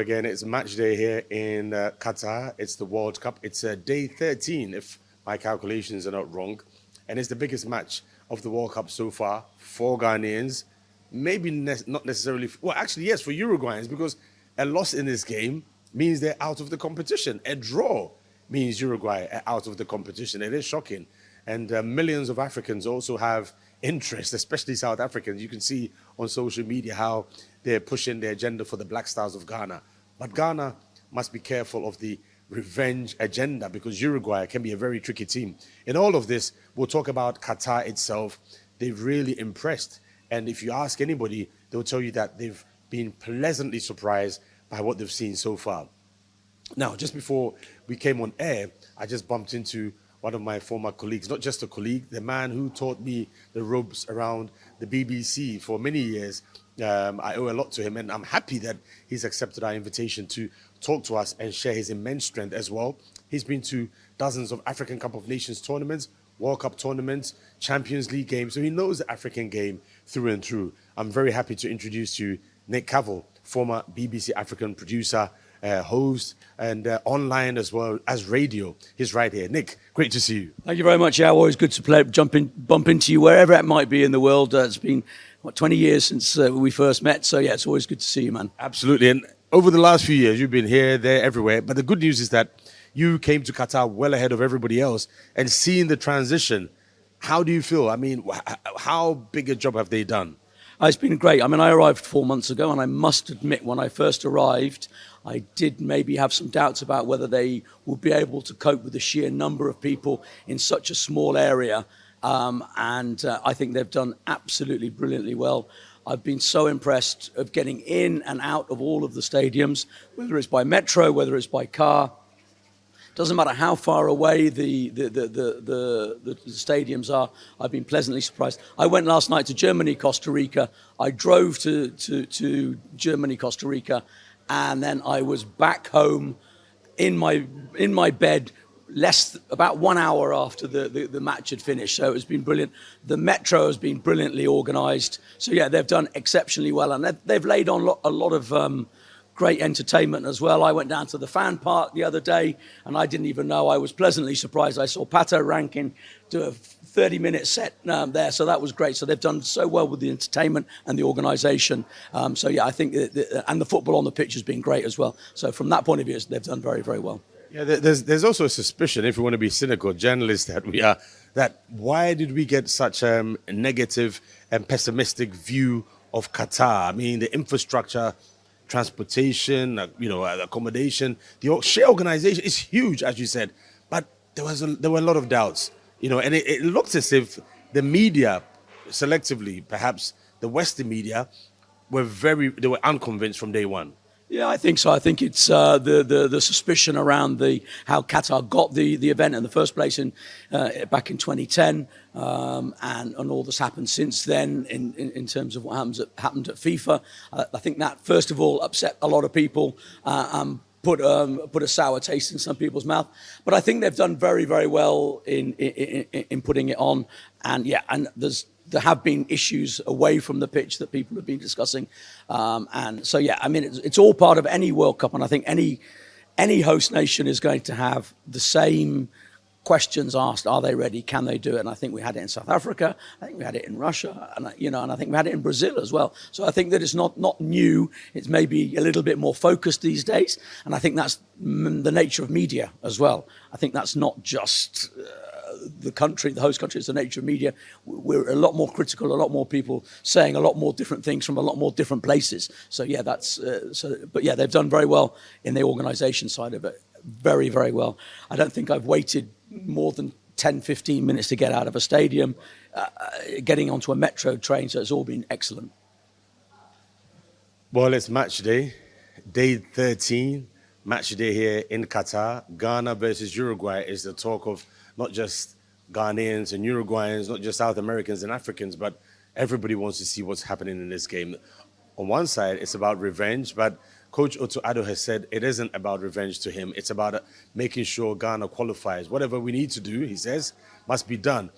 again. It's match day here in Qatar. It's the World Cup. It's day 13, if my calculations are not wrong. And it's the biggest match of the World Cup so far for Ghanaians. Maybe not necessarily, well, actually, yes, for Uruguayans, because a loss in this game means they're out of the competition. A draw means Uruguay are out of the competition. It is shocking. And millions of Africans also have interest, especially South Africans. You can see on social media how they're pushing the agenda for the Black Stars of Ghana. But Ghana must be careful of the revenge agenda because Uruguay can be a very tricky team. In all of this, we'll talk about Qatar itself. They've really impressed. And if you ask anybody, they'll tell you that they've been pleasantly surprised by what they've seen so far. Now, just before we came on air, I just bumped into one of my former colleagues, not just a colleague, the man who taught me the ropes around the BBC for many years. I owe a lot to him, and I'm happy that he's accepted our invitation to talk to us and share his immense strength as well. He's been to dozens of African Cup of Nations tournaments, World Cup tournaments, Champions League games, so he knows the African game through and through. I'm very happy to introduce you Nick Cavell, former BBC African producer, host, and online as well as radio. He's right here. Nick, great to see you. Thank you very much, Yaw. Always good to bump into you wherever it might be in the world. It's been, 20 years since we first met. So, yeah, it's always good to see you, man. Absolutely. And over the last few years, you've been here, there, everywhere. But the good news is that you came to Qatar well ahead of everybody else and seeing the transition. How do you feel? I mean, how big a job have they done? It's been great. I mean, I arrived 4 months ago, and I must admit, when I first arrived, I did maybe have some doubts about whether they would be able to cope with the sheer number of people in such a small area. And I think they've done absolutely brilliantly well. I've been so impressed of getting in and out of all of the stadiums, whether it's by metro, whether it's by car. Doesn't matter how far away the stadiums are. I've been pleasantly surprised. I went last night to Germany, Costa Rica. I drove to Germany, Costa Rica, and then I was back home in my bed about 1 hour after the match had finished. So it's been brilliant. The metro has been brilliantly organised. So yeah, they've done exceptionally well, and they've laid on a lot of great entertainment as well. I went down to the fan park the other day, and I didn't even know. I was pleasantly surprised. I saw Pato Rankin do a 30-minute set there, so that was great. So they've done so well with the entertainment and the organisation. So yeah, I think, and the football on the pitch has been great as well. So from that point of view, they've done very, very well. Yeah, there's also a suspicion, if we want to be cynical, journalists that we are, that why did we get such a negative and pessimistic view of Qatar? I mean, the infrastructure, transportation, accommodation, the sheer organization is huge, as you said. But there were a lot of doubts, and it looked as if the media, selectively, perhaps the Western media, they were unconvinced from day one. Yeah, I think so. I think it's the suspicion around how Qatar got the event in the first place back in 2010, and all that's happened since then in terms of what happened at FIFA. I think that first of all upset a lot of people, put a sour taste in some people's mouth. But I think they've done very, very well in putting it on. And yeah, and there have been issues away from the pitch that people have been discussing. And so, yeah, I mean, it's all part of any World Cup. And I think any host nation is going to have the same questions asked. Are they ready? Can they do it? And I think we had it in South Africa. I think we had it in Russia. And, and I think we had it in Brazil as well. So I think that it's not new. It's maybe a little bit more focused these days. And I think that's the nature of media as well. I think that's not just the host country, is the nature of media. We're a lot more critical, a lot more people saying a lot more different things from a lot more different places. So yeah, but yeah, they've done very well in the organisation side of it. Very, very well. I don't think I've waited more than 10, 15 minutes to get out of a stadium, getting onto a metro train, so it's all been excellent. Well, it's match day 13, match day here in Qatar. Ghana versus Uruguay is the talk of not just Ghanaians and Uruguayans, not just South Americans and Africans, but everybody wants to see what's happening in this game. On one side, it's about revenge, but Coach Otto Addo has said it isn't about revenge to him. It's about making sure Ghana qualifies. Whatever we need to do, he says, must be done.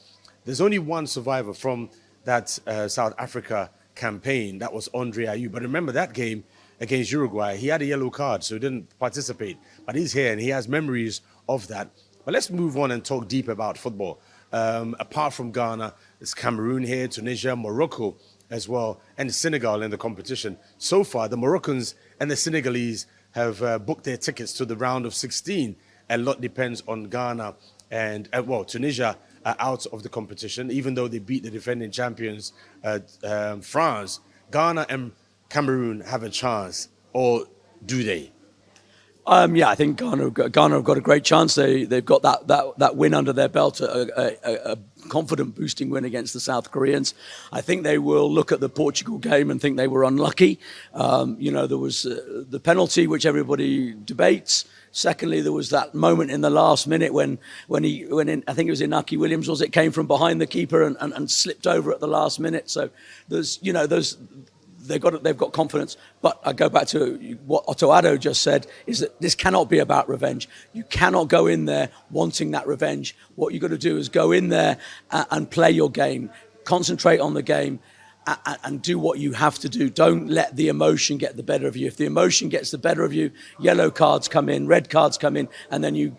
There's only one survivor from that South Africa campaign. That was Andre Ayew. But remember, that game against Uruguay. He had a yellow card, so he didn't participate. But he's here and he has memories of that. But let's move on and talk deep about football. Apart from Ghana, there's Cameroon here, Tunisia, Morocco as well, and Senegal in the competition. So far, the Moroccans and the Senegalese have booked their tickets to the round of 16. A lot depends on Ghana and, Tunisia are out of the competition, even though they beat the defending champions, France. Ghana and Cameroon have a chance, or do they? Yeah, I think Ghana have got a great chance. They've got that win under their belt, a confident boosting win against the South Koreans. I think they will look at the Portugal game and think they were unlucky. There was the penalty, which everybody debates. Secondly, there was that moment in the last minute when I think it was Inaki Williams, came from behind the keeper and slipped over at the last minute. So they've got confidence. But I go back to what Otto Addo just said, is that this cannot be about revenge. You cannot go in there wanting that revenge. What you've got to do is go in there and play your game, concentrate on the game, and do what you have to do. Don't let the emotion get the better of you. If the emotion gets the better of you, yellow cards come in, red cards come in, and then you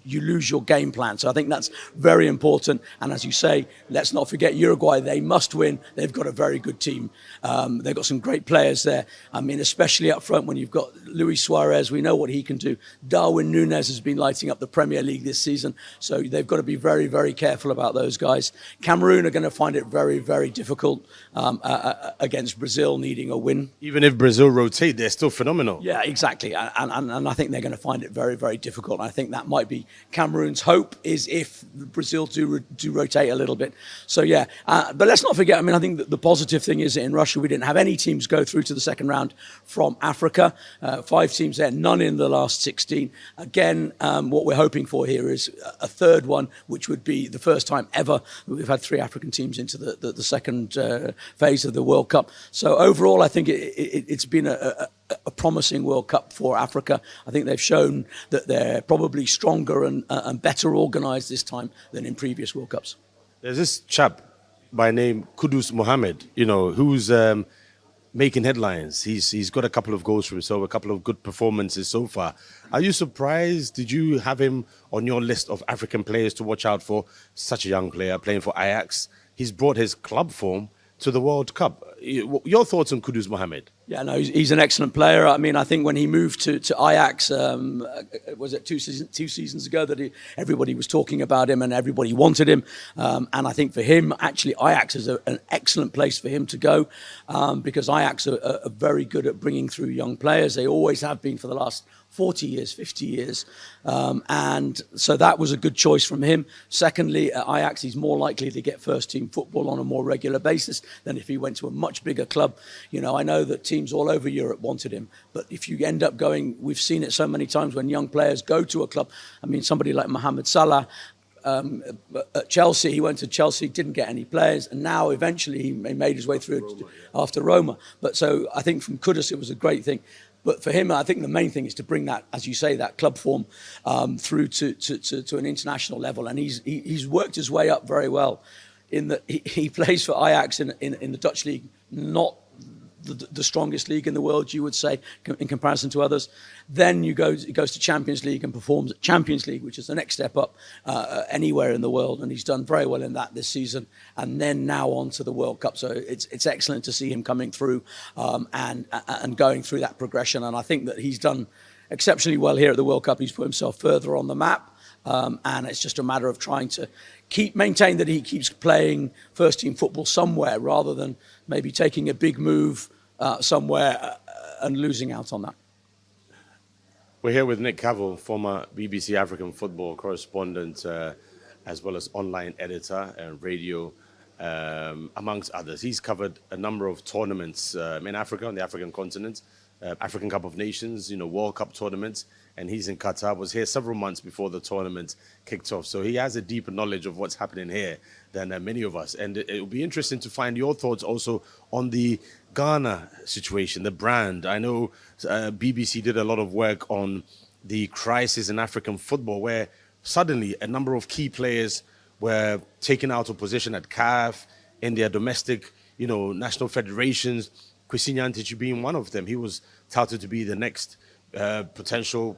lose your game plan. So I think that's very important. And as you say, let's not forget Uruguay. They must win. They've got a very good team. They've got some great players there. I mean, especially up front when you've got Luis Suarez, we know what he can do. Darwin Núñez has been lighting up the Premier League this season. So they've got to be very, very careful about those guys. Cameroon are going to find it very, very difficult. Against Brazil needing a win. Even if Brazil rotate, they're still phenomenal. Yeah, exactly. And I think they're going to find it very, very difficult. And I think that might be Cameroon's hope, is if Brazil do rotate a little bit. So, yeah. But let's not forget, I mean, I think that the positive thing is that in Russia, we didn't have any teams go through to the second round from Africa. 5 teams there, none in the last 16. Again, what we're hoping for here is a third one, which would be the first time ever that we've had 3 African teams into the second phase of the World Cup. So overall, I think it's been a promising World Cup for Africa. I think they've shown that they're probably stronger and better organised this time than in previous World Cups. There's this chap by name Kudus Mohammed, who's making headlines. He's got a couple of goals for himself, a couple of good performances so far. Are you surprised? Did you have him on your list of African players to watch out for? Such a young player playing for Ajax. He's brought his club form to the World Cup. Your thoughts on Kudus Mohammed? Yeah, no, he's an excellent player. I mean, I think when he moved to Ajax, was it two seasons ago that everybody was talking about him and everybody wanted him. And I think for him, actually, Ajax is an excellent place for him to go because Ajax are very good at bringing through young players. They always have been for the last 40 years, 50 years. And so that was a good choice from him. Secondly, at Ajax, he's more likely to get first-team football on a more regular basis than if he went to a much bigger club. I know that teams all over Europe wanted him, but if you end up going, we've seen it so many times when young players go to a club. I mean, somebody like Mohamed Salah, at Chelsea, he went to Chelsea, didn't get any players, and now eventually he made his way through after Roma. But so I think from Kudus, it was a great thing. But for him, I think the main thing is to bring that, as you say, that club form through to an international level. And he's worked his way up very well in that he plays for Ajax in the Dutch league, not the strongest league in the world, you would say, in comparison to others. Then he goes to Champions League and performs at Champions League, which is the next step up anywhere in the world. And he's done very well in that this season. And then now on to the World Cup. So it's excellent to see him coming through and going through that progression. And I think that he's done exceptionally well here at the World Cup. He's put himself further on the map. And it's just a matter of trying to maintain that he keeps playing first-team football somewhere rather than maybe taking a big move somewhere and losing out on that. We're here with Nick Cavell, former BBC African football correspondent, as well as online editor and radio, amongst others. He's covered a number of tournaments in Africa, on the African continent, African Cup of Nations, World Cup tournaments, and he's in Qatar, was here several months before the tournament kicked off. So he has a deeper knowledge of what's happening here than many of us. And it will be interesting to find your thoughts also on the Ghana situation, the brand. I know BBC did a lot of work on the crisis in African football, where suddenly a number of key players were taken out of position at CAF, in their domestic, national federations. Kwesi Nyantakyi being one of them. He was touted to be the next potential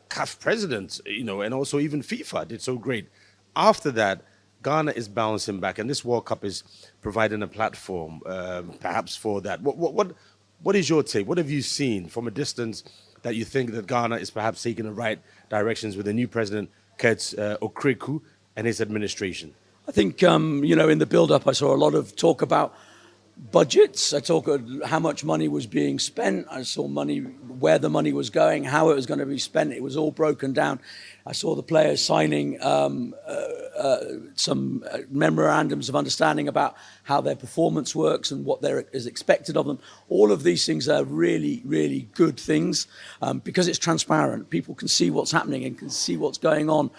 CAF president, and also even FIFA did so great. After that, Ghana is bouncing back, and this World Cup is providing a platform, perhaps for that. What is your take? What have you seen from a distance that you think that Ghana is perhaps taking the right directions with the new president, Kurt Okreku, and his administration? I think, in the build-up, I saw a lot of talk about budgets. I talk how much money was being spent. I saw money, where the money was going, how it was going to be spent. It was all broken down. I saw the players signing some memorandums of understanding about how their performance works and what there is expected of them. All of these things are really, really good things because it's transparent. People can see what's happening and can see what's going on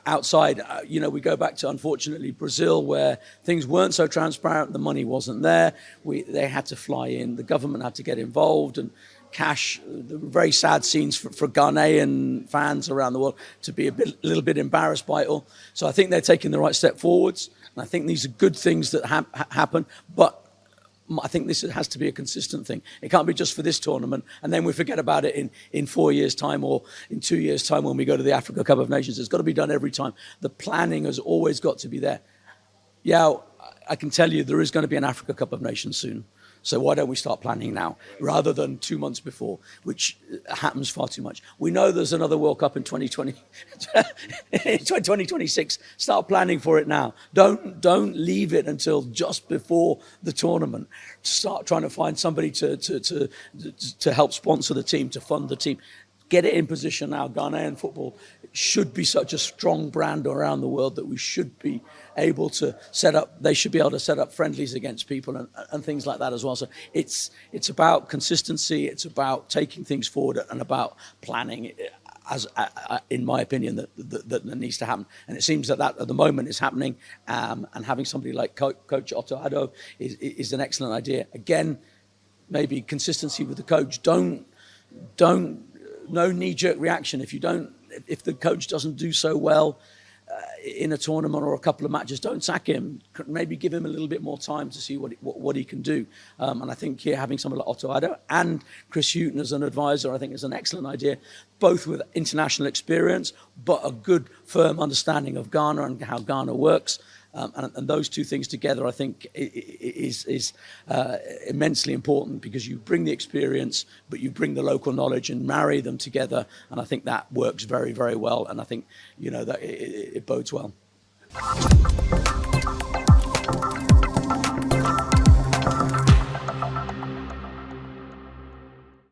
outside. We go back to, unfortunately, Brazil, where things weren't so transparent. The money wasn't there. They had to fly in. The government had to get involved, and cash, the very sad scenes for Ghanaian fans around the world to be a little bit embarrassed by it all. So I think they're taking the right step forwards. And I think these are good things that happen. But I think this has to be a consistent thing. It can't be just for this tournament, and then we forget about it in 4 years' time or in 2 years' time when we go to the Africa Cup of Nations. It's got to be done every time. The planning has always got to be there. Yeah, I can tell you there is going to be an Africa Cup of Nations soon. So why don't we start planning now rather than 2 months before, which happens far too much. We know there's another World Cup in 2026. Start planning for it now. Don't leave it until just before the tournament. Start trying to find somebody to help sponsor the team, to fund the team. Get it in position now. Ghanaian football should be such a strong brand around the world that we should be able to set up. They should be able to set up friendlies against people and things like that as well. So it's about consistency. It's about taking things forward and about planning. As in my opinion, that needs to happen, and it seems that at the moment is happening. And having somebody like Coach Otto Addo is an excellent idea. Again, maybe consistency with the coach. No knee-jerk reaction. If the coach doesn't do so well in a tournament or a couple of matches, don't sack him. Maybe give him a little bit more time to see what he can do. And I think here having someone like Otto Addo and Chris Hughton as an advisor, I think is an excellent idea, both with international experience, but a good, firm understanding of Ghana and how Ghana works. And those two things together, I think, is immensely important, because you bring the experience, but you bring the local knowledge and marry them together. And I think that works very, very well. And I think, that it bodes well.